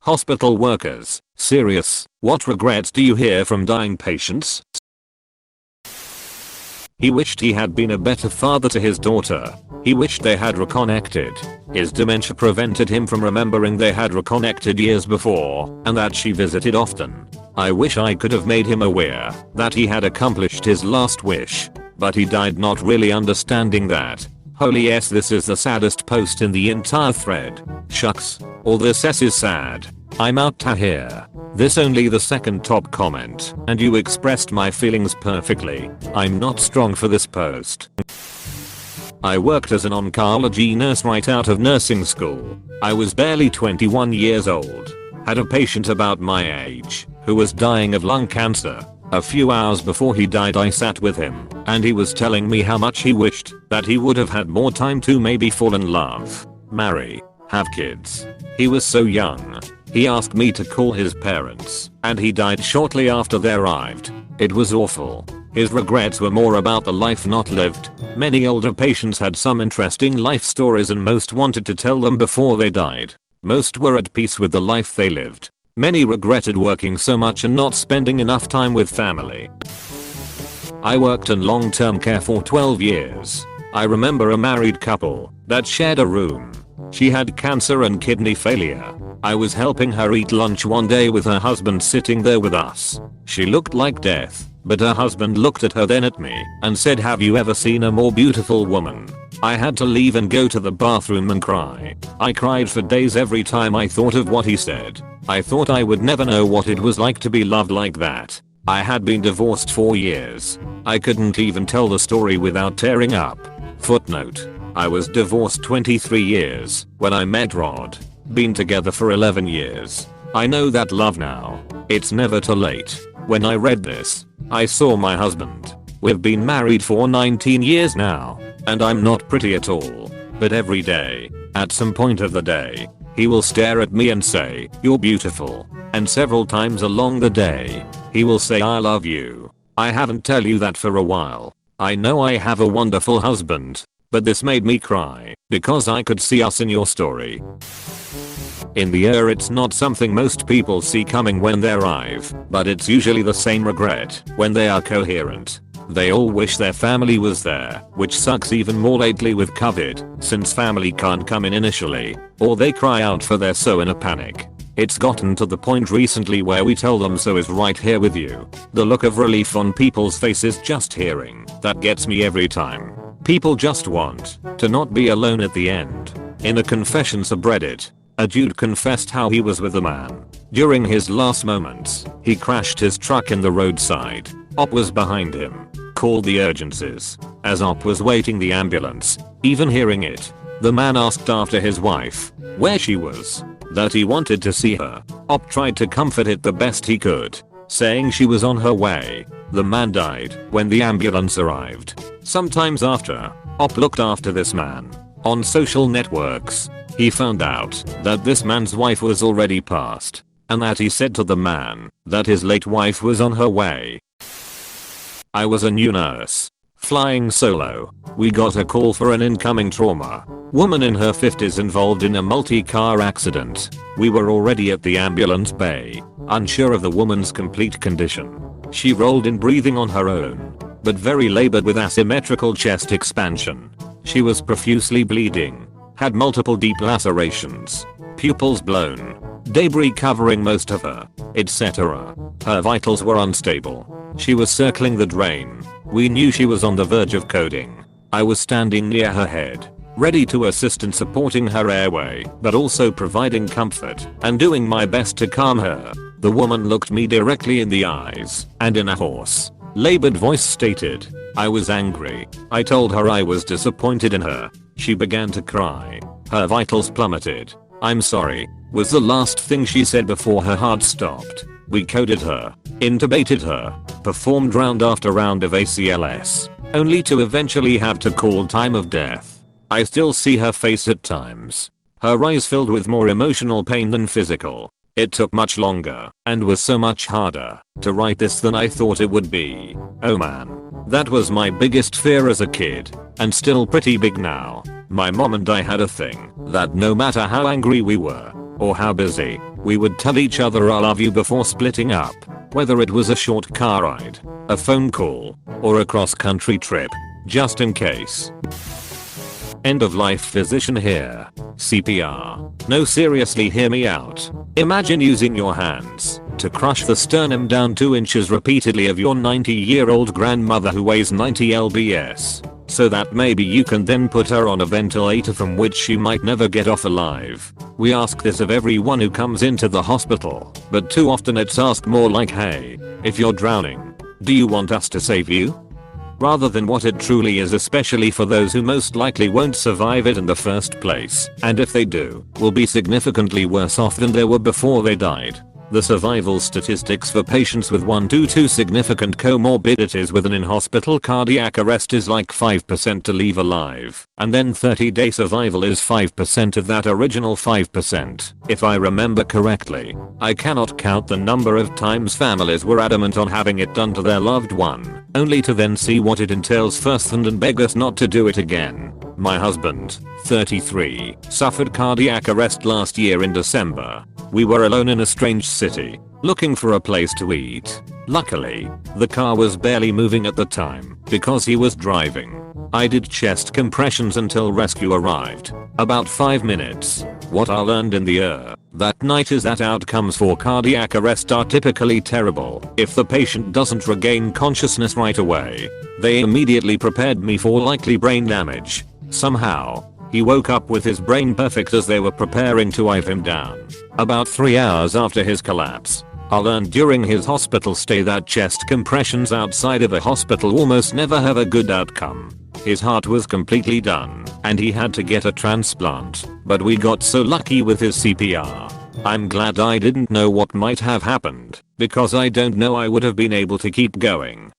Hospital workers, serious, what regrets do you hear from dying patients? He wished he had been a better father to his daughter. He wished they had reconnected. His dementia prevented him from remembering they had reconnected years before and that she visited often. I wish I could have made him aware that he had accomplished his last wish, but he died not really understanding that. Holy yes, this is the saddest post in the entire thread. Shucks, all this is sad. I'm out to here. This only the second top comment, and you expressed my feelings perfectly. I'm not strong for this post. I worked as an oncology nurse right out of nursing school. I was barely 21 years old. Had a patient about my age who was dying of lung cancer. A few hours before he died I sat with him and he was telling me how much he wished that he would have had more time to maybe fall in love, marry, have kids. He was so young. He asked me to call his parents and he died shortly after they arrived. It was awful. His regrets were more about the life not lived. Many older patients had some interesting life stories and most wanted to tell them before they died. Most were at peace with the life they lived. Many regretted working so much and not spending enough time with family. I worked in long-term care for 12 years. I remember a married couple that shared a room. She had cancer and kidney failure. I was helping her eat lunch one day with her husband sitting there with us. She looked like death, but her husband looked at her then at me and said, "Have you ever seen a more beautiful woman?" I had to leave and go to the bathroom and cry. I cried for days every time I thought of what he said. I thought I would never know what it was like to be loved like that. I had been divorced for years. I couldn't even tell the story without tearing up. Footnote. I was divorced 23 years when I met Rod. Been together for 11 years. I know that love now. It's never too late. When I read this, I saw my husband. We've been married for 19 years now, and I'm not pretty at all. But every day, at some point of the day, he will stare at me and say, "You're beautiful." And several times along the day, he will say, "I love you." I haven't tell you that for a while. I know I have a wonderful husband, but this made me cry because I could see us in your story. In the air, it's not something most people see coming when they arrive, but it's usually the same regret when they are coherent. They all wish their family was there, which sucks even more lately with COVID, since family can't come in initially, or they cry out for their so in a panic. It's gotten to the point recently where we tell them so is right here with you. The look of relief on people's faces just hearing that gets me every time. People just want to not be alone at the end. In a confession subreddit, a dude confessed how he was with a man. During his last moments, he crashed his truck in the roadside. Op was behind him. Called the urgencies. As Op was waiting the ambulance, even hearing it, the man asked after his wife, where she was, that he wanted to see her. Op tried to comfort it the best he could, saying she was on her way. The man died when the ambulance arrived. Sometimes after, Op looked after this man. On social networks, he found out that this man's wife was already passed, and that he said to the man that his late wife was on her way. I was a new nurse. Flying solo. We got a call for an incoming trauma. Woman in her 50s involved in a multi-car accident. We were already at the ambulance bay, unsure of the woman's complete condition. She rolled in breathing on her own, but very labored with asymmetrical chest expansion. She was profusely bleeding, had multiple deep lacerations, pupils blown, debris covering most of her, etc. Her vitals were unstable. She was circling the drain. We knew she was on the verge of coding. I was standing near her head, ready to assist in supporting her airway, but also providing comfort and doing my best to calm her. The woman looked me directly in the eyes and in a hoarse, labored voice stated, "I was angry." I told her I was disappointed in her. She began to cry. Her vitals plummeted. "I'm sorry," was the last thing she said before her heart stopped. We coded her, intubated her, performed round after round of ACLS, only to eventually have to call time of death. I still see her face at times. Her eyes filled with more emotional pain than physical. It took much longer, and was so much harder, to write this than I thought it would be. Oh man. That was my biggest fear as a kid, and still pretty big now. My mom and I had a thing, that no matter how angry we were, or how busy, we would tell each other I love you before splitting up, whether it was a short car ride, a phone call, or a cross-country trip, just in case. End of life physician here. CPR. No, seriously, hear me out. Imagine using your hands to crush the sternum down 2 inches repeatedly of your 90-year-old grandmother who weighs 90 lbs. So that maybe you can then put her on a ventilator from which she might never get off alive. We ask this of everyone who comes into the hospital, but too often it's asked more like, hey, if you're drowning, do you want us to save you? Rather than what it truly is, especially for those who most likely won't survive it in the first place, and if they do, will be significantly worse off than they were before they died. The survival statistics for patients with 1 to 2 significant comorbidities with an in-hospital cardiac arrest is like 5% to leave alive, and then 30-day survival is 5% of that original 5%, if I remember correctly. I cannot count the number of times families were adamant on having it done to their loved one, only to then see what it entails firsthand and beg us not to do it again. My husband, 33, suffered cardiac arrest last year in December. We were alone in a strange city, looking for a place to eat. Luckily, the car was barely moving at the time, because he was driving. I did chest compressions until rescue arrived. About 5 minutes. What I learned in the that night is that outcomes for cardiac arrest are typically terrible. If the patient doesn't regain consciousness right away, they immediately prepared me for likely brain damage. Somehow, he woke up with his brain perfect as they were preparing to IV him down. About 3 hours after his collapse, I learned during his hospital stay that chest compressions outside of a hospital almost never have a good outcome. His heart was completely done, and he had to get a transplant, but we got so lucky with his CPR. I'm glad I didn't know what might have happened, because I don't know I would have been able to keep going.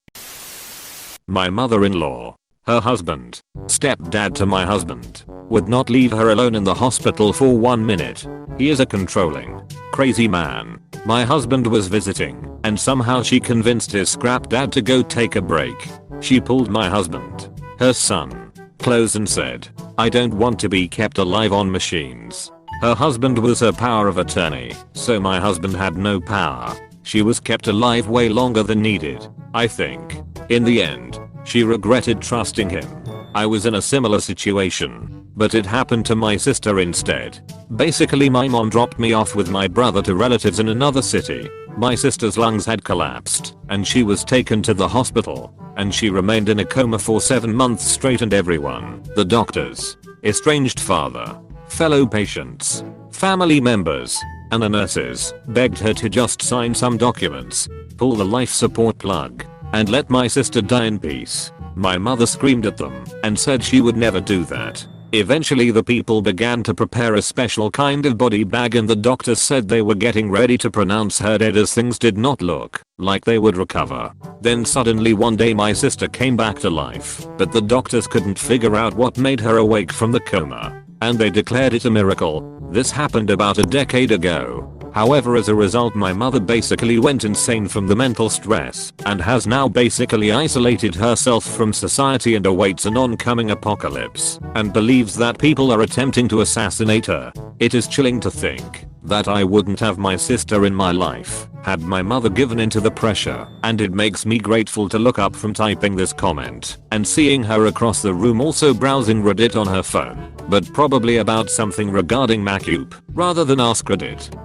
My mother-in-law, her husband, stepdad to my husband, would not leave her alone in the hospital for 1 minute. He is a controlling, crazy man. My husband was visiting, and somehow she convinced his scrap dad to go take a break. She pulled my husband, her son, close and said, I don't want to be kept alive on machines. Her husband was her power of attorney, so my husband had no power. She was kept alive way longer than needed, I think. In the end, she regretted trusting him. I was in a similar situation, but it happened to my sister instead. Basically, my mom dropped me off with my brother to relatives in another city. My sister's lungs had collapsed, and she was taken to the hospital, and she remained in a coma for 7 months straight, and everyone, the doctors, estranged father, fellow patients, family members, and the nurses, begged her to just sign some documents, pull the life support plug, and let my sister die in peace. My mother screamed at them and said she would never do that. Eventually the people began to prepare a special kind of body bag, and the doctors said they were getting ready to pronounce her dead as things did not look like they would recover. Then suddenly one day my sister came back to life, but the doctors couldn't figure out what made her awake from the coma, and they declared it a miracle. This happened about a decade ago. However, as a result, my mother basically went insane from the mental stress and has now basically isolated herself from society and awaits an oncoming apocalypse and believes that people are attempting to assassinate her. It is chilling to think that I wouldn't have my sister in my life had my mother given into the pressure, and it makes me grateful to look up from typing this comment and seeing her across the room also browsing Reddit on her phone, but probably about something regarding MacUp rather than AskReddit.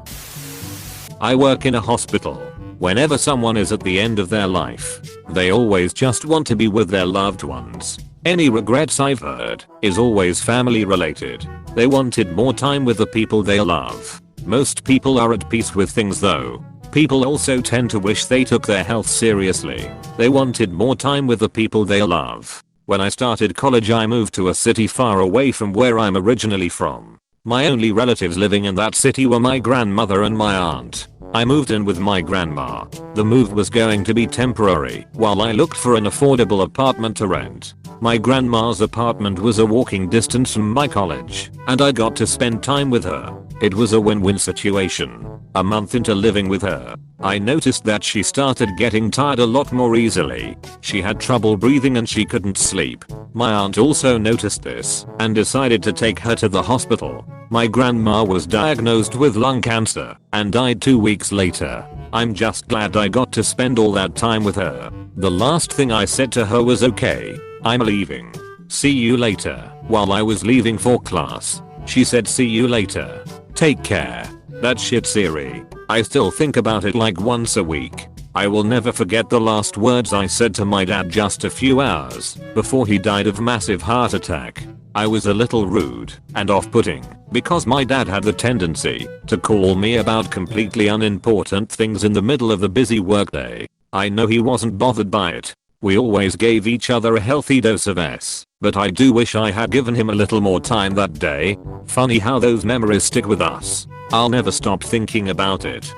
I work in a hospital. Whenever someone is at the end of their life, they always just want to be with their loved ones. Any regrets I've heard is always family related. They wanted more time with the people they love. Most people are at peace with things though. People also tend to wish they took their health seriously. They wanted more time with the people they love. When I started college, I moved to a city far away from where I'm originally from. My only relatives living in that city were my grandmother and my aunt. I moved in with my grandma. The move was going to be temporary while I looked for an affordable apartment to rent. My grandma's apartment was a walking distance from my college, and I got to spend time with her. It was a win-win situation. A month into living with her, I noticed that she started getting tired a lot more easily. She had trouble breathing and she couldn't sleep. My aunt also noticed this and decided to take her to the hospital. My grandma was diagnosed with lung cancer and died 2 weeks later. I'm just glad I got to spend all that time with her. The last thing I said to her was, okay, I'm leaving. See you later. While I was leaving for class, she said, see you later. Take care. That shit, Siri. I still think about it like once a week. I will never forget the last words I said to my dad just a few hours before he died of massive heart attack. I was a little rude and off-putting because my dad had the tendency to call me about completely unimportant things in the middle of the busy workday. I know he wasn't bothered by it. We always gave each other a healthy dose of S, but I do wish I had given him a little more time that day. Funny how those memories stick with us. I'll never stop thinking about it.